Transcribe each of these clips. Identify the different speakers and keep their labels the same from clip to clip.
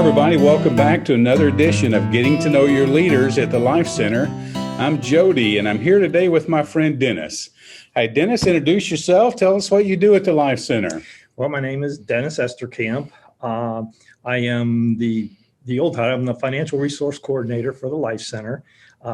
Speaker 1: everybody. Welcome back to another edition of Getting to Know Your Leaders at the Life Center. I'm Jody, and I'm here today with my friend Dennis. Hey, Dennis, introduce yourself. Tell us what you do at the Life Center.
Speaker 2: Well, my name is Dennis Esterkamp. I am the old title. I'm the financial resource coordinator for the Life Center.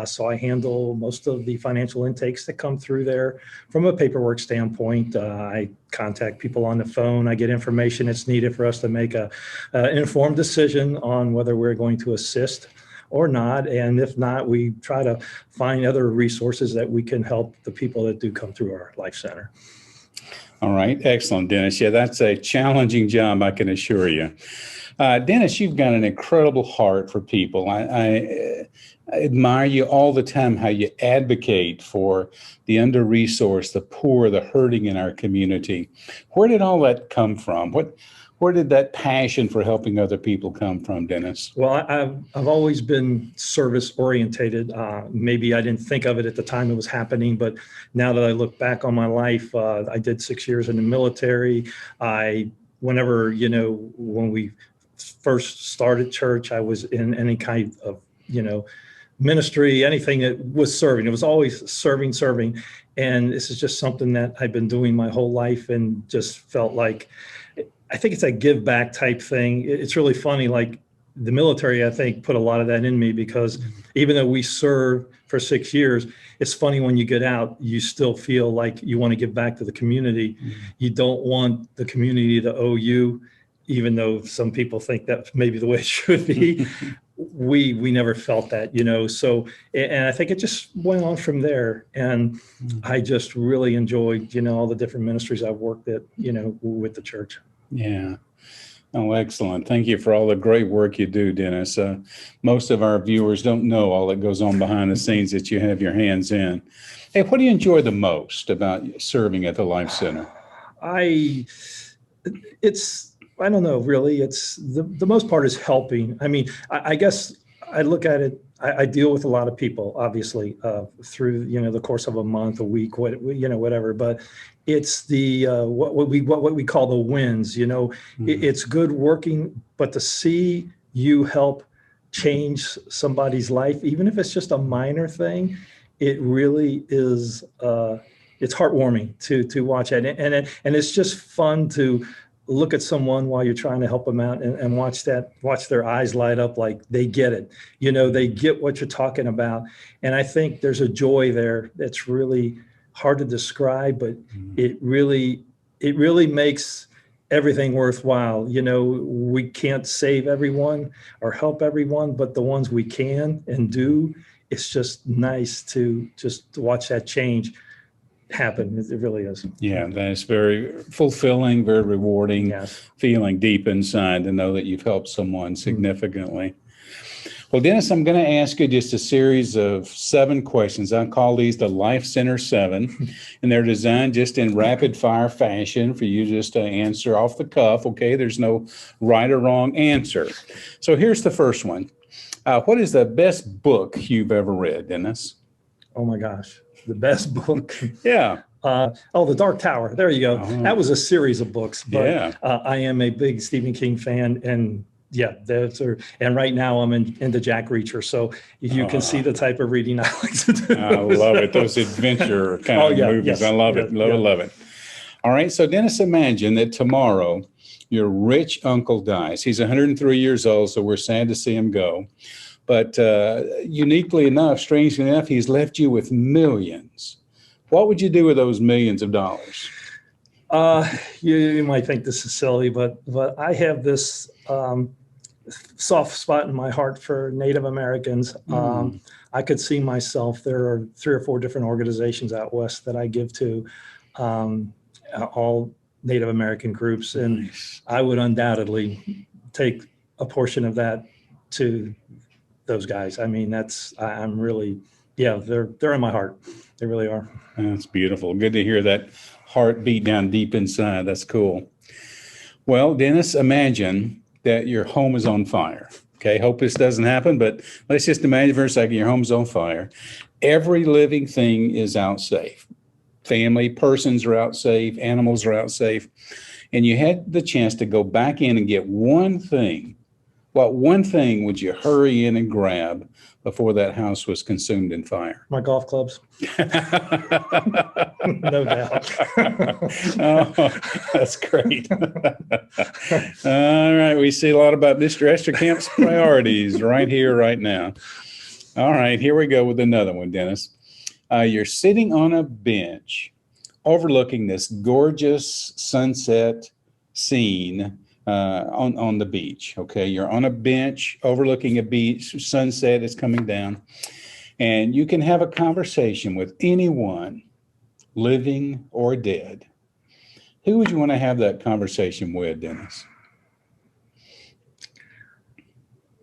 Speaker 2: So I handle most of the financial intakes that come through there from a paperwork standpoint. I contact people on the phone. I get information that's needed for us to make an informed decision on whether we're going to assist or not. And if not, we try to find other resources that we can help the people that do come through our Life Center.
Speaker 1: All right. Excellent, Dennis. Yeah, that's a challenging job, I can assure you. Dennis, you've got an incredible heart for people. I admire you all the time, how you advocate for the under-resourced, the poor, the hurting in our community. Where did all that come from? Where did that passion for helping other people come from, Dennis?
Speaker 2: Well, I've always been service orientated. Maybe I didn't think of it at the time it was happening, but now that I look back on my life, I did 6 years in the military. When we first started church, I was in any kind of, ministry, anything that was serving. It was always serving. And this is just something that I've been doing my whole life and just felt like, I think it's a give back type thing. It's really funny. Like the military, I think, put a lot of that in me because even though we served for 6 years, it's funny when you get out, you still feel like you want to give back to the community. Mm-hmm. You don't want the community to owe you, even though some people think that's maybe the way it should be. We never felt that, so, and I think it just went on from there. And I just really enjoyed, all the different ministries I've worked at, with the church.
Speaker 1: Yeah. Oh, excellent. Thank you for all the great work you do, Dennis. Most of our viewers don't know all that goes on behind the scenes that you have your hands in. Hey, what do you enjoy the most about serving at the Life Center?
Speaker 2: I don't know, really. It's the most part is helping. I mean, I guess I look at it, I deal with a lot of people, obviously, through, the course of a month, a week, whatever. But it's the what we call the wins, It's good working, but to see you help change somebody's life, even if it's just a minor thing, it really is, it's heartwarming to watch it. And it's just fun to look at someone while you're trying to help them out and watch their eyes light up like they get it. They get what you're talking about. And I think there's a joy there that's really hard to describe, but it really makes everything worthwhile. We can't save everyone or help everyone, but the ones we can and do, it's just nice to just watch that change happen. It really is.
Speaker 1: Yeah, that is very fulfilling, very rewarding.
Speaker 2: Yes.
Speaker 1: Feeling deep inside to know that you've helped someone significantly. Well, Dennis, I'm going to ask you just a series of 7 questions. I call these the Life Center 7, and they're designed just in rapid fire fashion for you just to answer off the cuff. Okay, there's no right or wrong answer. So here's the first one. What is the best book you've ever read, Dennis?
Speaker 2: Oh my gosh. The best book.
Speaker 1: Yeah.
Speaker 2: The Dark Tower. There you go.
Speaker 1: Oh.
Speaker 2: That was a series of books, but
Speaker 1: yeah.
Speaker 2: I am a big Stephen King fan, and and right now I'm into Jack Reacher, so you can see the type of reading I like to do.
Speaker 1: I love it. Those adventure kind of movies.
Speaker 2: Yes,
Speaker 1: I love it. Love it. All right. So Dennis, imagine that tomorrow your rich uncle dies. He's 103 years old, so we're sad to see him go. But uniquely enough, strangely enough, he's left you with millions. What would you do with those millions of dollars?
Speaker 2: You might think this is silly, but I have this soft spot in my heart for Native Americans. I could see myself. There are 3 or 4 different organizations out west that I give to, all Native American groups, and
Speaker 1: Nice.
Speaker 2: I would undoubtedly take a portion of that to those guys. I mean, I'm really, they're in my heart. They really are.
Speaker 1: That's beautiful. Good to hear that heart beat down deep inside. That's cool. Well, Dennis, imagine that your home is on fire. Okay, hope this doesn't happen, but let's just imagine for a second your home's on fire. Every living thing is out safe. Family, persons are out safe, animals are out safe. And you had the chance to go back in and get one thing what one thing would you hurry in and grab before that house was consumed in fire?
Speaker 2: My golf clubs, no doubt.
Speaker 1: Oh, that's great. All right. We see a lot about Mr. Esterkamp's priorities right here, right now. All right. Here we go with another one, Dennis. You're sitting on a bench overlooking this gorgeous sunset scene on the beach. Okay. You're on a bench overlooking a beach. Sunset is coming down. And you can have a conversation with anyone, living or dead. Who would you want to have that conversation with, Dennis?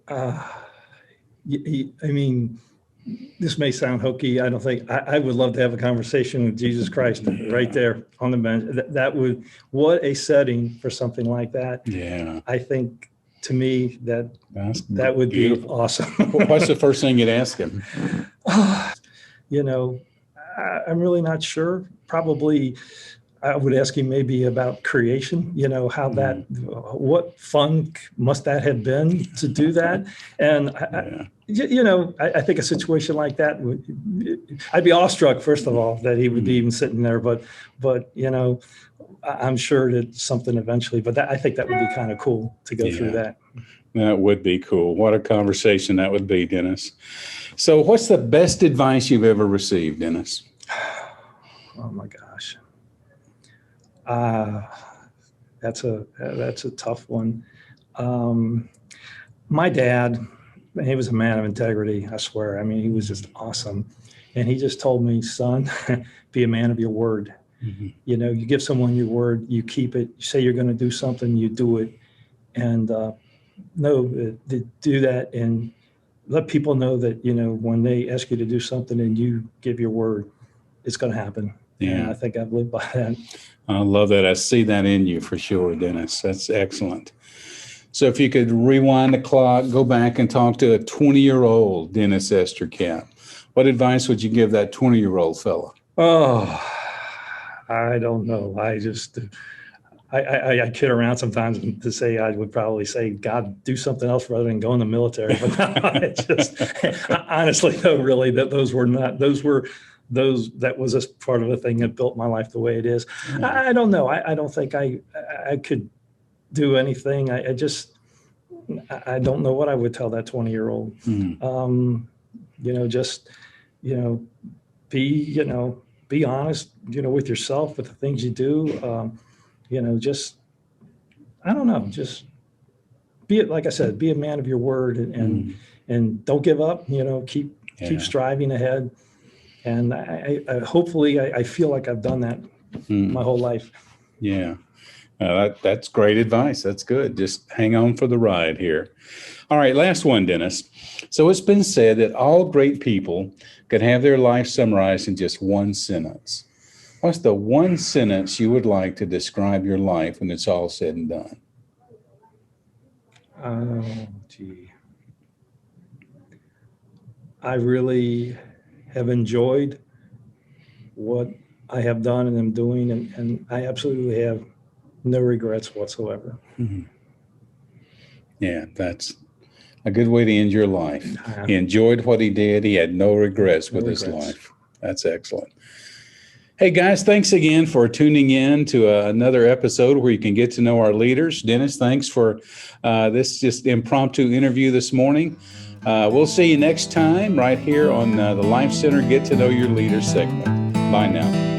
Speaker 2: I mean, this may sound hokey. I don't think I would love to have a conversation with Jesus Christ right there on the bench. That would, what a setting for something like that.
Speaker 1: Yeah.
Speaker 2: I think to me that would
Speaker 1: beautiful.
Speaker 2: be awesome.
Speaker 1: What's the first thing you'd ask him?
Speaker 2: You know, I'm really not sure. Probably I would ask him maybe about creation, you know, how that, what fun must that have been to do that? And, I think a situation like that I'd be awestruck, first of all, that he would be even sitting there, but, I'm sure that something eventually, but I think that would be kind of cool to go through that.
Speaker 1: That would be cool. What a conversation that would be, Dennis. So what's the best advice you've ever received, Dennis?
Speaker 2: Oh my gosh. That's a tough one. My dad, he was a man of integrity, I swear. I mean, he was just awesome. And he just told me, son, be a man of your word. Mm-hmm. You know, you give someone your word, you keep it. You say you're going to do something, you do it. And do that and let people know that, when they ask you to do something and you give your word, it's going to happen. Yeah. And I think I've lived by that.
Speaker 1: I love that. I see that in you for sure, Dennis. That's excellent. So if you could rewind the clock, go back and talk to a 20-year-old Dennis Esterkamp, what advice would you give that 20-year-old fella?
Speaker 2: Oh, I don't know. I kid around sometimes to say I would probably say, God, do something else rather than go in the military. But honestly, no, really, that that was a part of the thing that built my life the way it is. Yeah. I don't know. I don't think I could do anything. I don't know what I would tell that 20-year-old. Be honest, with yourself, with the things you do. I don't know, just like I said, be a man of your word and don't give up, keep striving ahead. And I hopefully feel like I've done that my whole life.
Speaker 1: Yeah. That's great advice. That's good. Just hang on for the ride here. All right. Last one, Dennis. So it's been said that all great people could have their life summarized in just one sentence. What's the one sentence you would like to describe your life when it's all said and done?
Speaker 2: Oh, gee. I really have enjoyed what I have done and am doing, and I absolutely have no regrets whatsoever.
Speaker 1: Mm-hmm. Yeah, that's a good way to end your life. He enjoyed what he did. He had no regrets with his life. That's excellent. Hey, guys, thanks again for tuning in to another episode where you can get to know our leaders. Dennis, thanks for this just impromptu interview this morning. We'll see you next time right here on the Life Center Get to Know Your Leaders segment. Bye now.